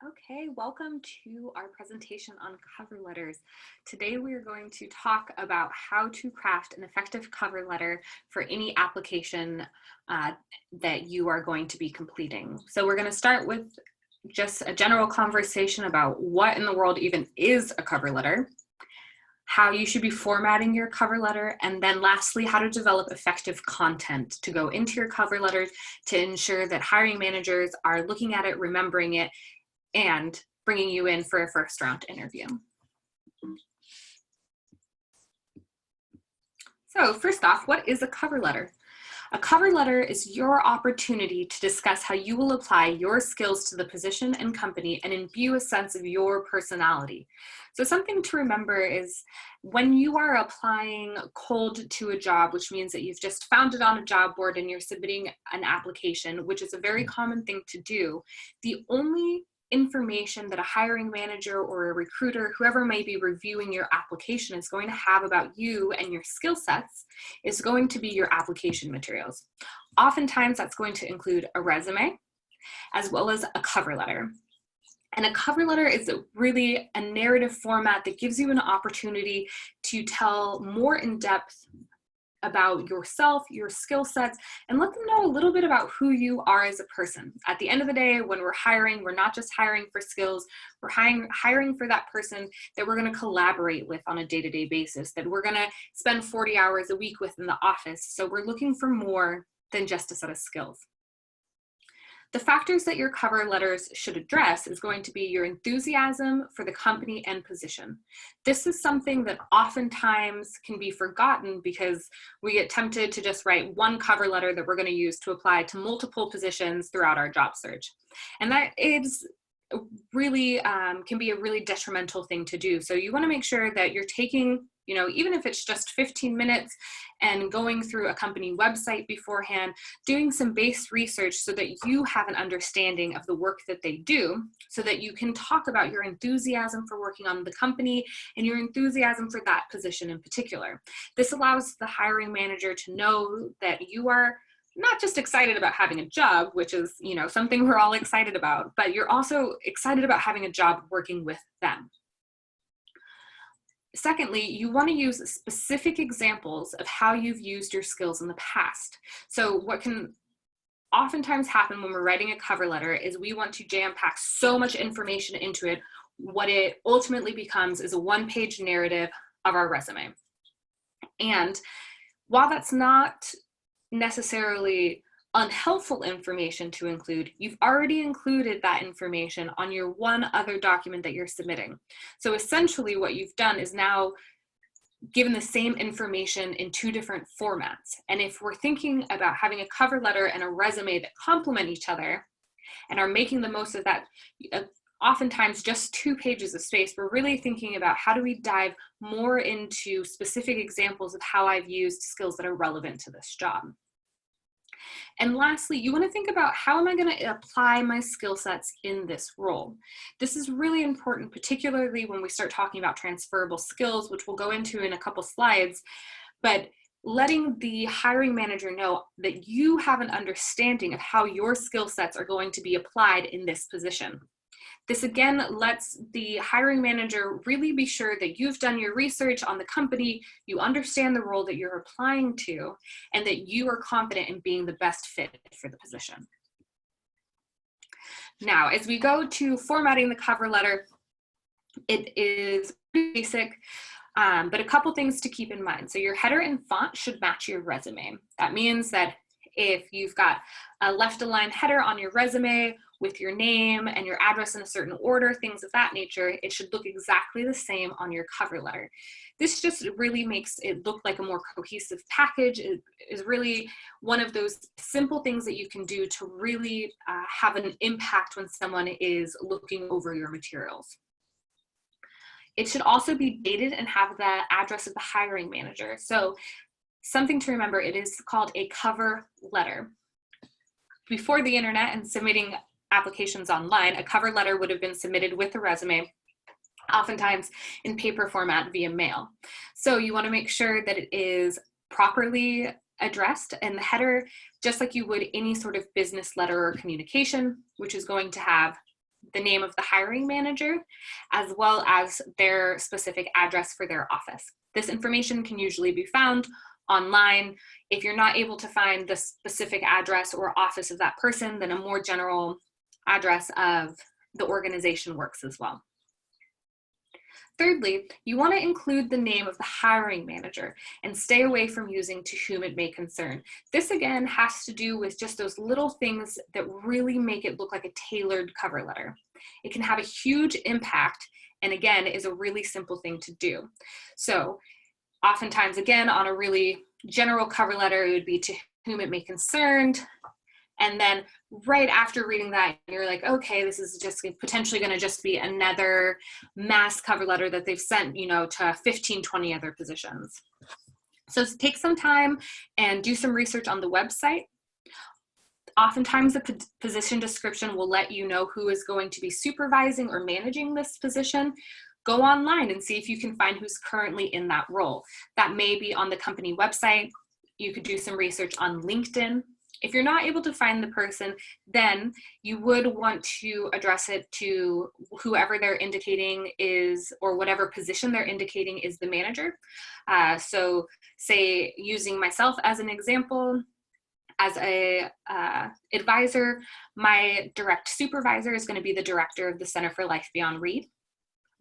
Okay, welcome to our presentation on cover letters. Today we are going to talk about how to craft an effective cover letter for any application that you are going to be completing. So we're going to start with just a general conversation about what in the world even is a cover letter, how you should be formatting your cover letter, and then lastly, how to develop effective content to go into your cover letters to ensure that hiring managers are looking at it, remembering it, and bringing you in for a first round interview. So first off, what is a cover letter? A cover letter is your opportunity to discuss how you will apply your skills to the position and company and imbue a sense of your personality. So something to remember is when you are applying cold to a job, which means that you've just found it on a job board and you're submitting an application, which is a very common thing to do, the only information that a hiring manager or a recruiter, whoever may be reviewing your application, is going to have about you and your skill sets is going to be your application materials. Oftentimes that's going to include a resume as well as a cover letter. And a cover letter is really a narrative format that gives you an opportunity to tell more in depth about yourself, your skill sets, and let them know a little bit about who you are as a person. At the end of the day, when we're hiring, we're not just hiring for skills, we're hiring for that person that we're going to collaborate with on a day-to-day basis, that we're going to spend 40 hours a week with in the office. So we're looking for more than just a set of skills. The factors that your cover letters should address is going to be your enthusiasm for the company and position. This is something that oftentimes can be forgotten because we get tempted to just write one cover letter that we're going to use to apply to multiple positions throughout our job search. And that is really can be a really detrimental thing to do. So you want to make sure that you're taking, even if it's just 15 minutes and going through a company website beforehand, doing some base research so that you have an understanding of the work that they do, so that you can talk about your enthusiasm for working on the company and your enthusiasm for that position in particular. This allows the hiring manager to know that you are not just excited about having a job, which is, something we're all excited about, but you're also excited about having a job working with them. Secondly, you want to use specific examples of how you've used your skills in the past. So what can oftentimes happen when we're writing a cover letter is we want to jam-pack so much information into it. What it ultimately becomes is a one-page narrative of our resume. And while that's not necessarily unhelpful information to include, you've already included that information on your one other document that you're submitting. So essentially what you've done is now given the same information in two different formats. And if we're thinking about having a cover letter and a resume that complement each other and are making the most of that, oftentimes just 2 pages of space, we're really thinking about how do we dive more into specific examples of how I've used skills that are relevant to this job. And lastly, you want to think about how am I going to apply my skill sets in this role? This is really important, particularly when we start talking about transferable skills, which we'll go into in a couple slides, but letting the hiring manager know that you have an understanding of how your skill sets are going to be applied in this position. This again lets the hiring manager really be sure that you've done your research on the company, you understand the role that you're applying to, and that you are confident in being the best fit for the position. Now, as we go to formatting the cover letter, it is pretty basic, but a couple things to keep in mind. So your header and font should match your resume. That means that if you've got a left-align header on your resume with your name and your address in a certain order, things of that nature, it should look exactly the same on your cover letter. This just really makes it look like a more cohesive package. It is really one of those simple things that you can do to really have an impact when someone is looking over your materials. It should also be dated and have the address of the hiring manager. So something to remember, it is called a cover letter. Before the internet and submitting applications online, a cover letter would have been submitted with a resume, oftentimes in paper format via mail. So you want to make sure that it is properly addressed and the header, just like you would any sort of business letter or communication, which is going to have the name of the hiring manager, as well as their specific address for their office. This information can usually be found online. If you're not able to find the specific address or office of that person, then a more general address of the organization works as well. Thirdly, you want to include the name of the hiring manager and stay away from using "to whom it may concern." This again has to do with just those little things that really make it look like a tailored cover letter. It can have a huge impact, and again, is a really simple thing to do. So oftentimes, again, on a really general cover letter, it would be "to whom it may concern." And then right after reading that, you're like, okay, this is just potentially going to just be another mass cover letter that they've sent, to 15, 20 other positions. So take some time and do some research on the website. Oftentimes the position description will let you know who is going to be supervising or managing this position. Go online and see if you can find who's currently in that role. That may be on the company website. You could do some research on LinkedIn. If you're not able to find the person, then you would want to address it to whoever they're indicating is, or whatever position they're indicating is the manager. So say, using myself as an example, as a advisor, my direct supervisor is going to be the director of the Center for Life Beyond Read.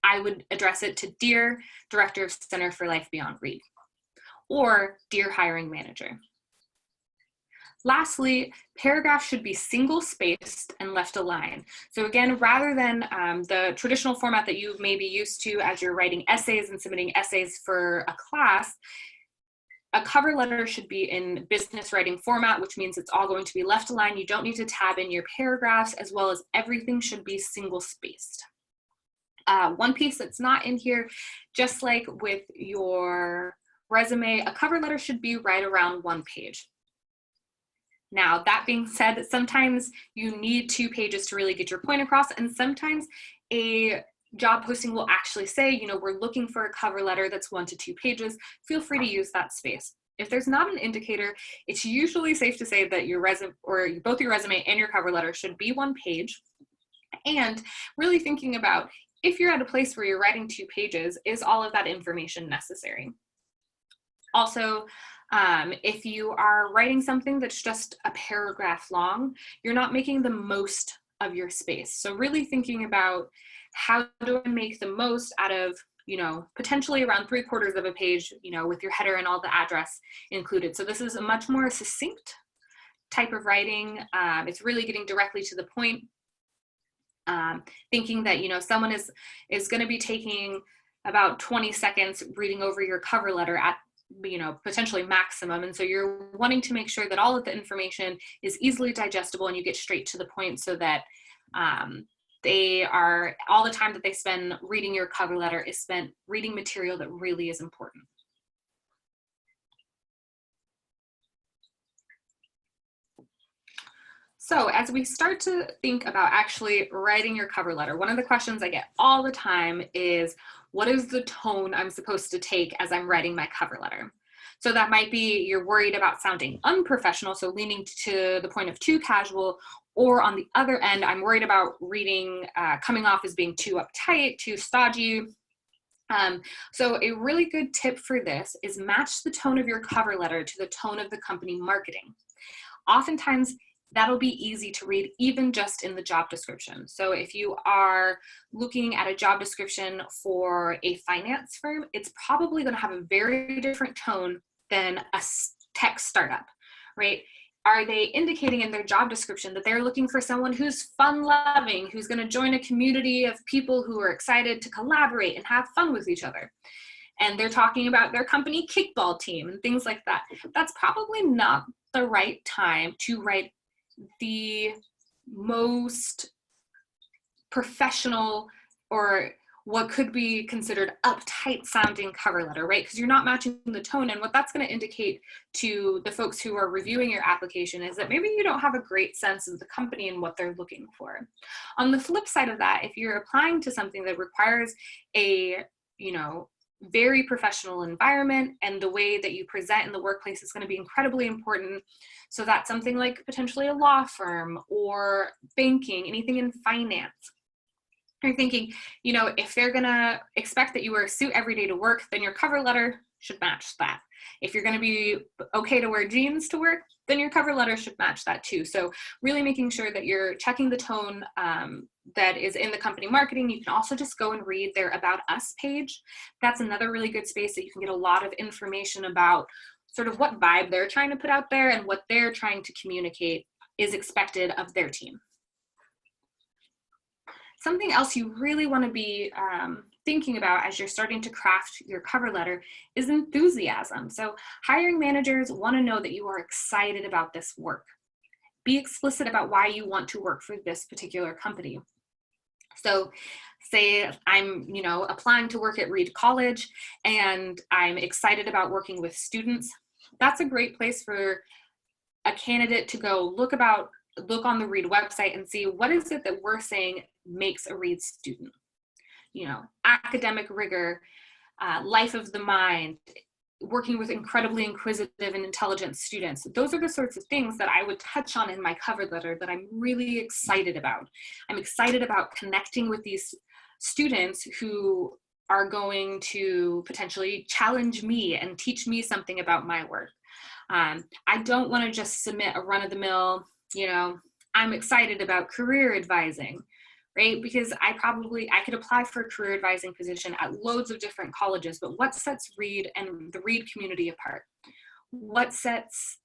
I would address it to "Dear Director of Center for Life Beyond Read," or "Dear Hiring Manager." Lastly, paragraphs should be single-spaced and left aligned. So again, rather than the traditional format that you may be used to as you're writing essays and submitting essays for a class, a cover letter should be in business writing format, which means it's all going to be left aligned. You don't need to tab in your paragraphs, as well as everything should be single-spaced. One piece that's not in here, just like with your resume, a cover letter should be right around 1 page. Now, that being said, sometimes you need 2 pages to really get your point across, and sometimes a job posting will actually say, we're looking for a cover letter that's 1 to 2 pages. Feel free to use that space. If there's not an indicator, it's usually safe to say that your resume, or both your resume and your cover letter, should be 1 page. And really thinking about, if you're at a place where you're writing 2 pages, is all of that information necessary? Also, if you are writing something that's just a paragraph long, you're not making the most of your space. So really thinking about, how do I make the most out of, potentially around 3/4 of a page, with your header and all the address included. So this is a much more succinct type of writing. It's really getting directly to the point. Thinking that, someone is going to be taking about 20 seconds reading over your cover letter at, potentially maximum. And so you're wanting to make sure that all of the information is easily digestible and you get straight to the point, so that all the time that they spend reading your cover letter is spent reading material that really is important. So as we start to think about actually writing your cover letter, one of the questions I get all the time is, what is the tone I'm supposed to take as I'm writing my cover letter? So that might be, you're worried about sounding unprofessional, so leaning to the point of too casual, or on the other end, I'm worried about reading, coming off as being too uptight, too stodgy. So a really good tip for this is match the tone of your cover letter to the tone of the company marketing. Oftentimes, that'll be easy to read even just in the job description. So if you are looking at a job description for a finance firm, it's probably going to have a very different tone than a tech startup, right? Are they indicating in their job description that they're looking for someone who's fun-loving, who's going to join a community of people who are excited to collaborate and have fun with each other? And they're talking about their company kickball team and things like that. That's probably not the right time to write the most professional, or what could be considered uptight sounding cover letter, right? Because you're not matching the tone. And what that's going to indicate to the folks who are reviewing your application is that maybe you don't have a great sense of the company and what they're looking for. On the flip side of that, if you're applying to something that requires a, very professional environment, and the way that you present in the workplace is going to be incredibly important. So that's something like potentially a law firm or banking, anything in finance. You're thinking, you know, if they're gonna expect that you wear a suit every day to work, then your cover letter should match that. If you're gonna be okay to wear jeans to work, then your cover letter should match that too. So really making sure that you're checking the tone that is in the company marketing. You can also just go and read their About Us page. That's another really good space that you can get a lot of information about sort of what vibe they're trying to put out there and what they're trying to communicate is expected of their team. Something else you really want to be thinking about as you're starting to craft your cover letter is enthusiasm. So hiring managers want to know that you are excited about this work. Be explicit about why you want to work for this particular company. So say I'm, you know, applying to work at Reed College and I'm excited about working with students. That's a great place for a candidate to go look on the Reed website and see what is it that we're saying makes a Reed student. You know, academic rigor, life of the mind, working with incredibly inquisitive and intelligent students. Those are the sorts of things that I would touch on in my cover letter that I'm really excited about. I'm excited about connecting with these students who are going to potentially challenge me and teach me something about my work. I don't want to just submit a run-of-the-mill, you know, I'm excited about career advising, right? Because I could apply for a career advising position at loads of different colleges, but what sets Reed and the Reed community apart? What sets,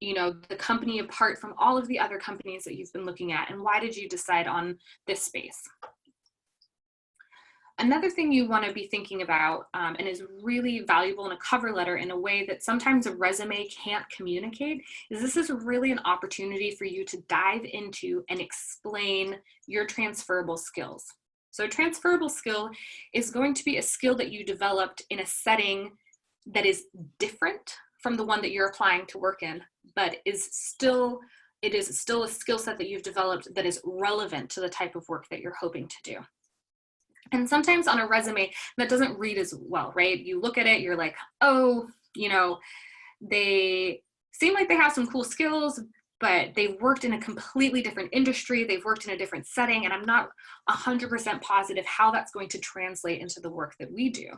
you know, the company apart from all of the other companies that you've been looking at? And why did you decide on this space? Another thing you want to be thinking about and is really valuable in a cover letter in a way that sometimes a resume can't communicate is this is really an opportunity for you to dive into and explain your transferable skills. So a transferable skill is going to be a skill that you developed in a setting that is different from the one that you're applying to work in, but it is still a skill set that you've developed that is relevant to the type of work that you're hoping to do. And sometimes on a resume, that doesn't read as well, right? You look at it, you're like, oh, you know, they seem like they have some cool skills, but they've worked in a completely different industry. They've worked in a different setting, and I'm not 100% positive how that's going to translate into the work that we do.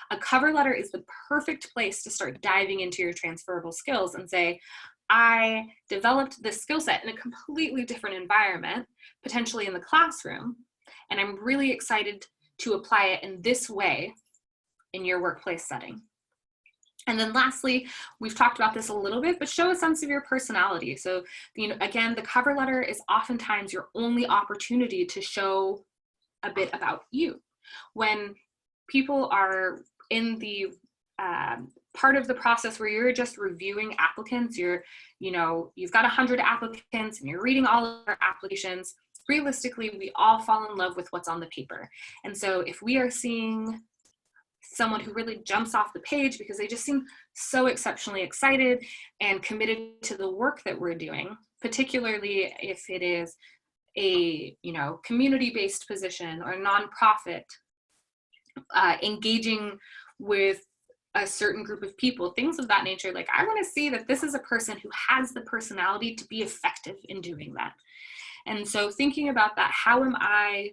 A cover letter is the perfect place to start diving into your transferable skills and say, I developed this skill set in a completely different environment, potentially in the classroom, and I'm really excited to apply it in this way in your workplace setting. And then lastly, we've talked about this a little bit, but show a sense of your personality. So, you know, again, the cover letter is oftentimes your only opportunity to show a bit about you. When people are in the part of the process where you're just reviewing applicants, you've got 100 applicants and you're reading all of their applications. Realistically, we all fall in love with what's on the paper. And so if we are seeing someone who really jumps off the page because they just seem so exceptionally excited and committed to the work that we're doing, particularly if it is a, you know, community-based position or nonprofit, engaging with a certain group of people, things of that nature, like I want to see that this is a person who has the personality to be effective in doing that. And so thinking about that, how am I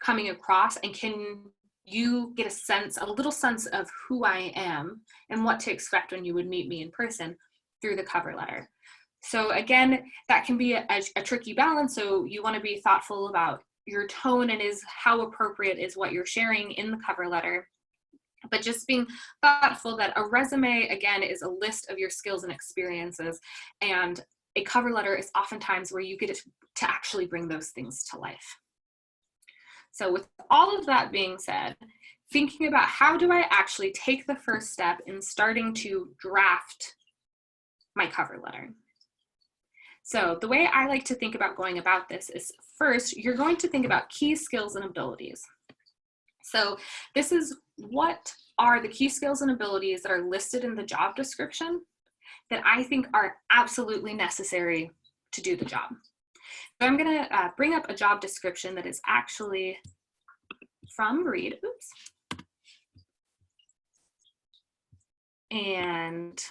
coming across, and can you get a little sense of who I am and what to expect when you would meet me in person through the cover letter. So again, that can be a tricky balance. So you want to be thoughtful about your tone and how appropriate is what you're sharing in the cover letter. But just being thoughtful that a resume, again, is a list of your skills and experiences, and a cover letter is oftentimes where you get to actually bring those things to life. So with all of that being said, thinking about how do I actually take the first step in starting to draft my cover letter. So the way I like to think about going about this is, first, you're going to think about key skills and abilities. So this is what are the key skills and abilities that are listed in the job description that I think are absolutely necessary to do the job. So I'm going to bring up a job description that is actually from Reed. Oops. And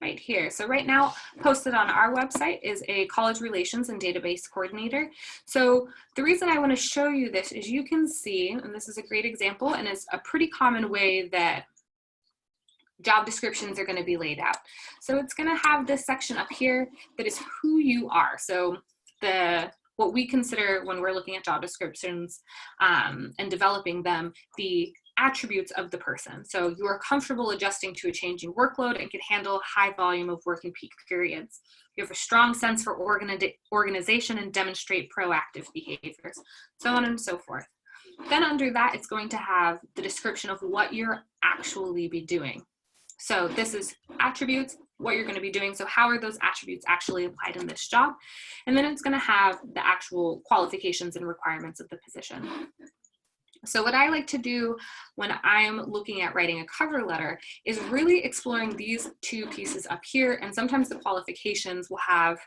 right here. So right now, posted on our website is a college relations and database coordinator. So the reason I want to show you this is you can see, and this is a great example, and it's a pretty common way that job descriptions are going to be laid out. So it's going to have this section up here that is who you are. So what we consider when we're looking at job descriptions and developing them, the attributes of the person. So you are comfortable adjusting to a changing workload and can handle high volume of work in peak periods. You have a strong sense for organization and demonstrate proactive behaviors, so on and so forth. Then under that, it's going to have the description of what you're actually be doing. So this is attributes, what you're going to be doing. So how are those attributes actually applied in this job? And then it's going to have the actual qualifications and requirements of the position. So what I like to do when I'm looking at writing a cover letter is really exploring these two pieces up here. And sometimes the qualifications will have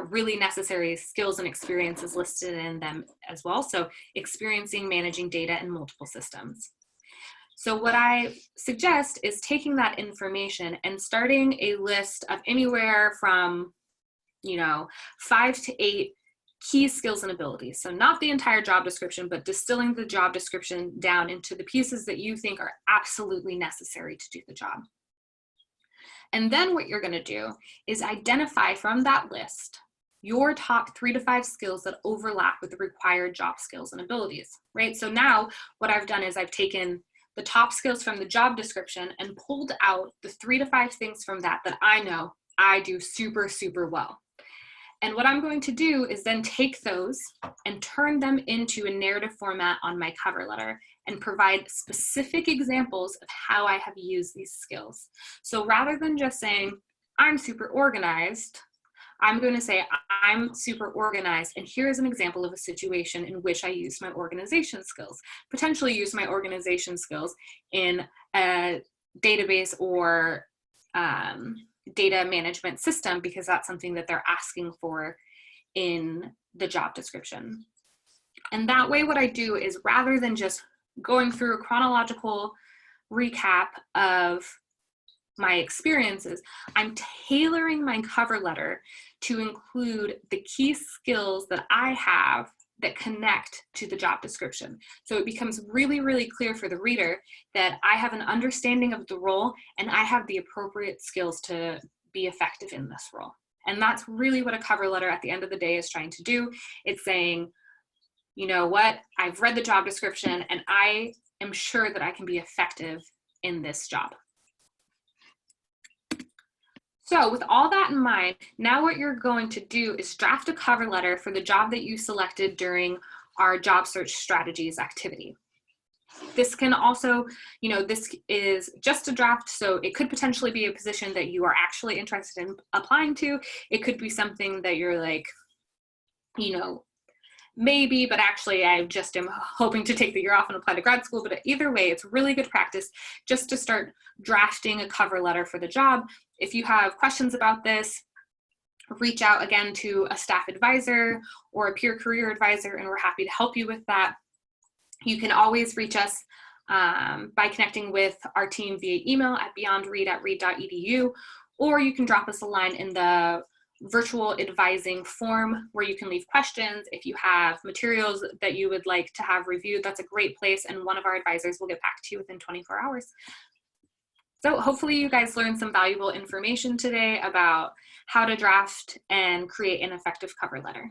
really necessary skills and experiences listed in them as well. So experiencing managing data in multiple systems. So what I suggest is taking that information and starting a list of anywhere from, 5 to 8 key skills and abilities. So not the entire job description, but distilling the job description down into the pieces that you think are absolutely necessary to do the job. And then what you're going to do is identify from that list your top 3 to 5 skills that overlap with the required job skills and abilities, right? So now what I've done is I've taken the top skills from the job description and pulled out the 3 to 5 things from that I know I do super, super well. And what I'm going to do is then take those and turn them into a narrative format on my cover letter and provide specific examples of how I have used these skills. So rather than just saying, I'm super organized, I'm going to say, I'm super organized, and here's an example of a situation in which I used my organization skills. Potentially use my organization skills in a database or data management system, because that's something that they're asking for in the job description. And that way what I do is, rather than just going through a chronological recap of my experiences, I'm tailoring my cover letter to include the key skills that I have that connect to the job description. So it becomes really, really clear for the reader that I have an understanding of the role and I have the appropriate skills to be effective in this role. And that's really what a cover letter at the end of the day is trying to do. It's saying, you know what, I've read the job description and I am sure that I can be effective in this job. So with all that in mind, now what you're going to do is draft a cover letter for the job that you selected during our job search strategies activity. This can also, this is just a draft, so it could potentially be a position that you are actually interested in applying to. It could be something that you're like, maybe, but actually I just am hoping to take the year off and apply to grad school. But either way, it's really good practice just to start drafting a cover letter for the job. If you have questions about this, reach out again to a staff advisor or a peer career advisor, and we're happy to help you with that. You can always reach us by connecting with our team via email at beyondread@read.edu, or you can drop us a line in the virtual advising form where you can leave questions. If you have materials that you would like to have reviewed, that's a great place, and one of our advisors will get back to you within 24 hours. So hopefully you guys learned some valuable information today about how to draft and create an effective cover letter.